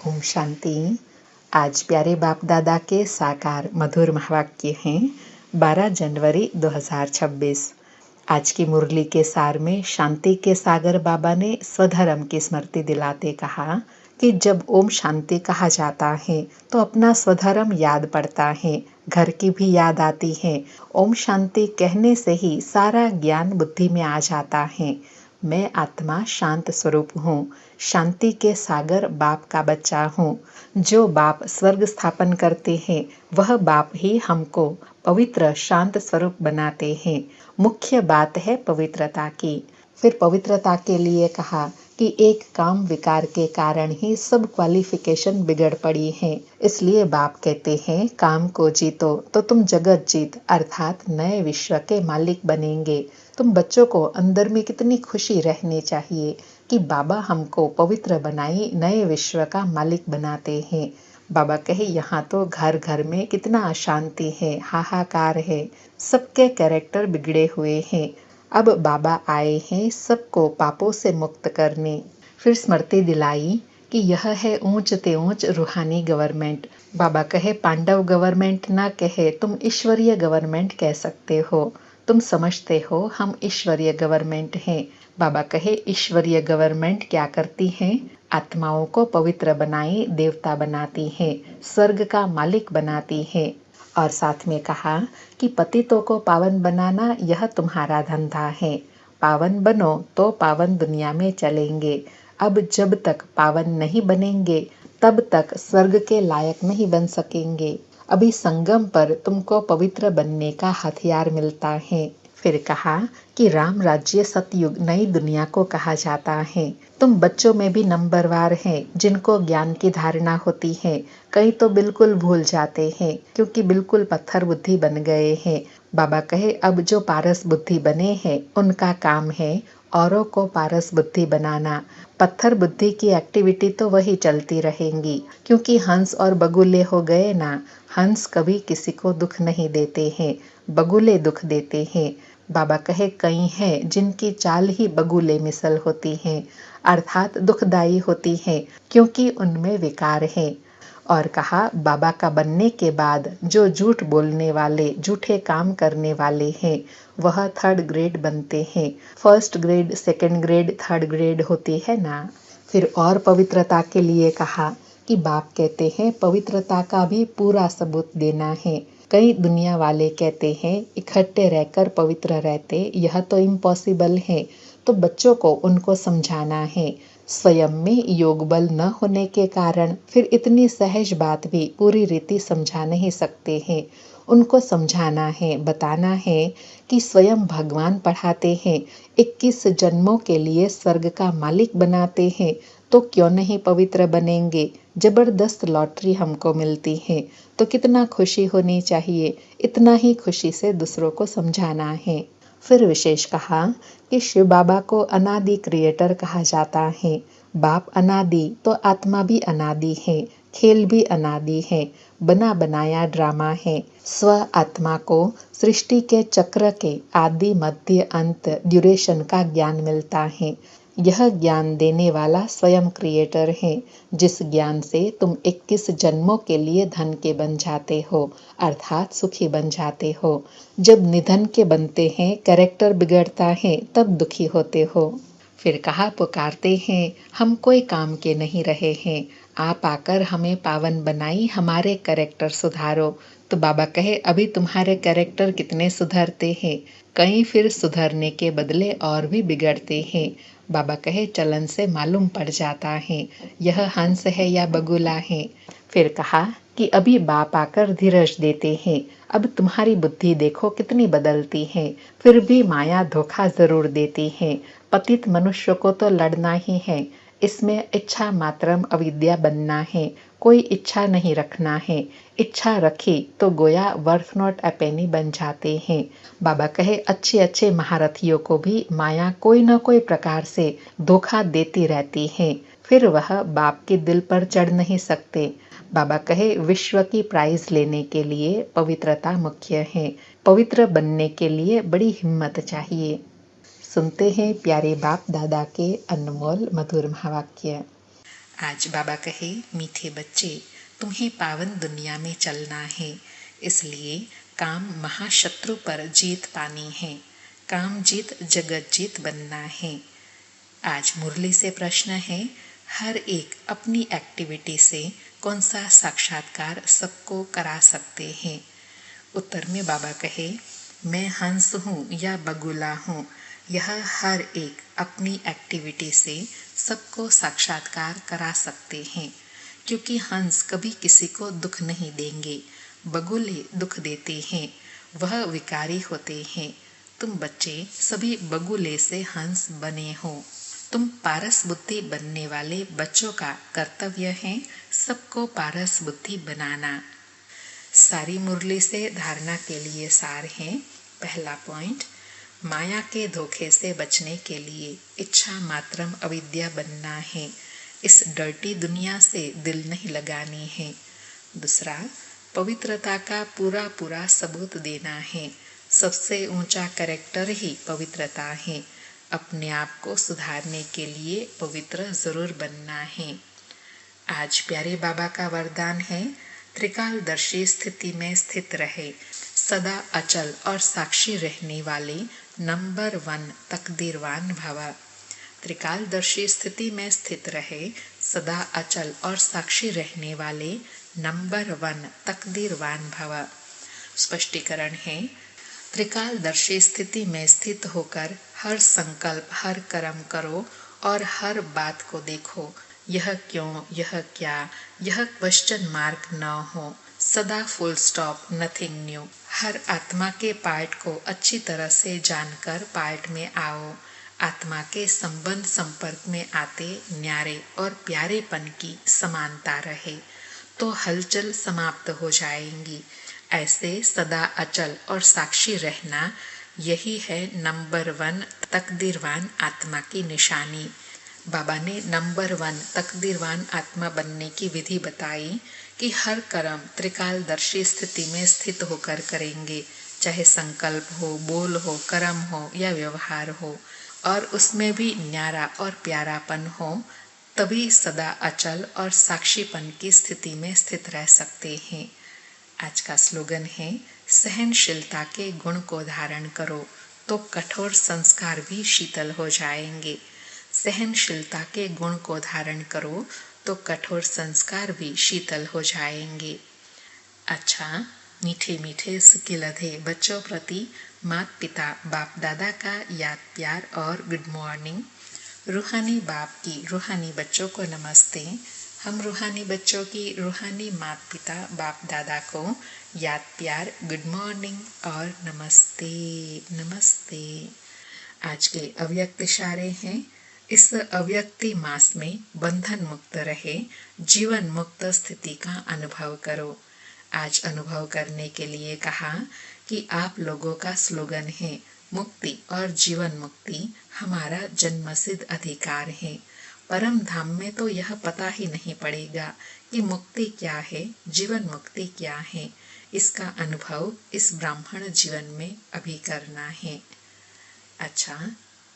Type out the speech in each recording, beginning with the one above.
ओम शांति। आज प्यारे बाप दादा के साकार मधुर महावाक्य हैं 12 जनवरी 2026। आज की मुरली के सार में शांति के सागर बाबा ने स्वधर्म की स्मृति दिलाते कहा कि जब ओम शांति कहा जाता है तो अपना स्वधर्म याद पड़ता है, घर की भी याद आती है। ओम शांति कहने से ही सारा ज्ञान बुद्धि में आ जाता है। मैं आत्मा शांत स्वरूप हूँ, शांति के सागर बाप का बच्चा हूँ। जो बाप स्वर्ग स्थापन करते हैं वह बाप ही हमको पवित्र शांत स्वरूप बनाते हैं। मुख्य बात है पवित्रता की। फिर पवित्रता के लिए कहा कि एक काम विकार के कारण ही सब क्वालिफिकेशन बिगड़ पड़ी है। इसलिए बाप कहते हैं काम को जीतो तो तुम जगत जीत अर्थात नए विश्व के मालिक बनेंगे। तुम बच्चों को अंदर में कितनी खुशी रहनी चाहिए कि बाबा हमको पवित्र बनाई नए विश्व का मालिक बनाते हैं। बाबा कहे यहाँ तो घर घर में कितना अशांति है, हाहाकार है, सबके कैरेक्टर बिगड़े हुए हैं। अब बाबा आए हैं सबको पापों से मुक्त करने। फिर स्मृति दिलाई कि यह है ऊंच ते ऊंच रूहानी गवर्नमेंट। बाबा कहे पांडव गवर्नमेंट ना कहे, तुम ईश्वरीय गवर्नमेंट कह सकते हो। तुम समझते हो हम ईश्वरीय गवर्नमेंट हैं। बाबा कहे ईश्वरीय गवर्नमेंट क्या करती है? आत्माओं को पवित्र बनाई देवता बनाती है, स्वर्ग का मालिक बनाती है। और साथ में कहा कि पतितों को पावन बनाना यह तुम्हारा धंधा है। पावन बनो तो पावन दुनिया में चलेंगे। अब जब तक पावन नहीं बनेंगे तब तक स्वर्ग के लायक नहीं बन सकेंगे। अभी संगम पर तुमको पवित्र बनने का हथियार मिलता है। फिर कहा कि राम राज्य सतयुग नई दुनिया को कहा जाता है। तुम बच्चों में भी नंबरवार हैं जिनको ज्ञान की धारणा होती है। कई तो बिल्कुल भूल जाते हैं क्योंकि बिल्कुल पत्थर बुद्धि बन गए हैं। बाबा कहे अब जो पारस बुद्धि बने हैं उनका काम है औरों को पारस बुद्धि बनाना। पत्थर बुद्धि की एक्टिविटी तो वही चलती रहेंगी क्योंकि हंस और बगुले हो गए ना। हंस कभी किसी को दुख नहीं देते हैं, बगुले दुख देते हैं। बाबा कहे कई हैं जिनकी चाल ही बगुले मिसल होती है अर्थात दुखदाई होती है क्योंकि उनमें विकार है। और कहा बाबा का बनने के बाद जो झूठ बोलने वाले, झूठे काम करने वाले हैं वह 3rd ग्रेड बनते हैं। 1st grade, 2nd grade, 3rd grade होती है ना। फिर और पवित्रता के लिए कहा कि बाप कहते हैं पवित्रता का भी पूरा सबूत देना है। कई दुनिया वाले कहते हैं इकट्ठे रहकर पवित्र रहते, यह तो इम्पॉसिबल है। तो बच्चों को उनको समझाना है। स्वयं में योग बल न होने के कारण फिर इतनी सहज बात भी पूरी रीति समझा नहीं सकते हैं। उनको समझाना है, बताना है कि स्वयं भगवान पढ़ाते हैं, 21 जन्मों के लिए स्वर्ग का मालिक बनाते हैं, तो क्यों नहीं पवित्र बनेंगे। जबरदस्त लॉटरी हमको मिलती है तो कितना खुशी होनी चाहिए। इतना ही खुशी से दूसरों को समझाना है। फिर विशेष कहा कि शिव बाबा को अनादि क्रिएटर कहा जाता है। बाप अनादि तो आत्मा भी अनादि है, खेल भी अनादि है, बना बनाया ड्रामा है। स्व आत्मा को सृष्टि के चक्र के आदि मध्य अंत ड्यूरेशन का ज्ञान मिलता है। यह ज्ञान देने वाला स्वयं क्रिएटर है। जिस ज्ञान से तुम 21 जन्मों के लिए धन के बन जाते हो अर्थात सुखी बन जाते हो। जब निधन के बनते हैं, कैरेक्टर बिगड़ता है, तब दुखी होते हो। फिर कहा पुकारते हैं हम कोई काम के नहीं रहे हैं, आप आकर हमें पावन बनाई, हमारे कैरेक्टर सुधारो। तो बाबा कहे अभी तुम्हारे कैरेक्टर कितने सुधरते हैं। कहीं फिर सुधरने के बदले और भी बिगड़ते हैं। बाबा कहे चलन से मालूम पड़ जाता है यह हंस है या बगुला है। फिर कहा कि अभी बाप आकर धीरज देते हैं। अब तुम्हारी बुद्धि देखो कितनी बदलती है, फिर भी माया धोखा जरूर देती है। पतित मनुष्य को तो लड़ना ही है। इसमें इच्छा मात्रम अविद्या बनना है, कोई इच्छा नहीं रखना है। इच्छा रखी तो गोया वर्थ नॉट अ पेनी बन जाते हैं। बाबा कहे अच्छे अच्छे महारथियों को भी माया कोई न कोई प्रकार से धोखा देती रहती है, फिर वह बाप के दिल पर चढ़ नहीं सकते। बाबा कहे विश्व की प्राइज लेने के लिए पवित्रता मुख्य है। पवित्र बनने के लिए बड़ी हिम्मत चाहिए। सुनते हैं प्यारे बाप दादा के अनमोल मधुर महावाक्य। आज बाबा कहे, मीठे बच्चे, तुम्हें पावन दुनिया में चलना है, इसलिए काम महाशत्रु पर जीत पानी है, काम जीत जगत जीत बनना है। आज मुरली से प्रश्न है, हर एक अपनी एक्टिविटी से कौन सा साक्षात्कार सबको करा सकते हैं। उत्तर में बाबा कहे, मैं हंस हूँ या बगुला हूँ, यह हर एक अपनी एक्टिविटी से सबको साक्षात्कार करा सकते हैं, क्योंकि हंस कभी किसी को दुख नहीं देंगे, बगुले दुख देते हैं, वह विकारी होते हैं। तुम बच्चे सभी बगुले से हंस बने हो। तुम पारस बुद्धि बनने वाले बच्चों का कर्तव्य है सबको पारस बुद्धि बनाना। सारी मुरली से धारणा के लिए सार है। पहला पॉइंट, माया के धोखे से बचने के लिए इच्छा मात्रम अविद्या बनना है, इस डर्टी दुनिया से दिल नहीं लगानी है। दूसरा, पवित्रता का पूरा पूरा सबूत देना है, सबसे ऊंचा कैरेक्टर ही पवित्रता है, अपने आप को सुधारने के लिए पवित्र जरूर बनना है। आज प्यारे बाबा का वरदान है, त्रिकालदर्शी स्थिति में स्थित रहे, सदा अचल और साक्षी रहने वाले नंबर 1 तकदीरवान भव। त्रिकालदर्शी स्थिति में स्थित रहे, सदा अचल और साक्षी रहने वाले नंबर 1 तकदीरवान भव। स्पष्टीकरण है, त्रिकालदर्शी स्थिति में स्थित होकर हर संकल्प, हर कर्म करो और हर बात को देखो, यह क्यों, यह क्या, यह क्वेश्चन मार्क न हो, सदा फुल स्टॉप, नथिंग न्यू। हर आत्मा के पार्ट को अच्छी तरह से जानकर पार्ट में आओ, आत्मा के संबंध संपर्क में आते न्यारे और प्यारेपन की समानता रहे तो हलचल समाप्त हो जाएंगी। ऐसे सदा अचल और साक्षी रहना, यही है नंबर 1 तकदीरवान आत्मा की निशानी। बाबा ने नंबर 1 तकदीरवान आत्मा बनने की विधि बताई कि हर कर्म त्रिकालदर्शी स्थिति में स्थित होकर करेंगे, चाहे संकल्प हो, बोल हो, कर्म हो या व्यवहार हो, और उसमें भी न्यारा और प्यारापन हो, तभी सदा अचल और साक्षीपन की स्थिति में स्थित रह सकते हैं। आज का स्लोगन है, सहनशीलता के गुण को धारण करो तो कठोर संस्कार भी शीतल हो जाएंगे। सहनशीलता के गुण को धारण करो तो कठोर संस्कार भी शीतल हो जाएंगे। अच्छा, मीठे मीठे सुखिलधे बच्चों प्रति माता पिता बाप दादा का याद प्यार और गुड मॉर्निंग। रूहानी बाप की रूहानी बच्चों को नमस्ते। हम रूहानी बच्चों की रूहानी माता पिता बाप दादा को याद प्यार, गुड मॉर्निंग और नमस्ते नमस्ते। आज के अव्यक्त इशारे हैं, इस अव्यक्ति मास में बंधन मुक्त रहे, जीवन मुक्त स्थिति का अनुभव करो। आज अनुभव करने के लिए कहा कि आप लोगों का स्लोगन है, मुक्ति और जीवन मुक्ति हमारा जन्मसिद्ध अधिकार है। परम धाम में तो यह पता ही नहीं पड़ेगा कि मुक्ति क्या है, जीवन मुक्ति क्या है। इसका अनुभव इस ब्राह्मण जीवन में अभी करना है। अच्छा,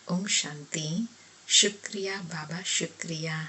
ओम शांति। शुक्रिया बाबा, शुक्रिया।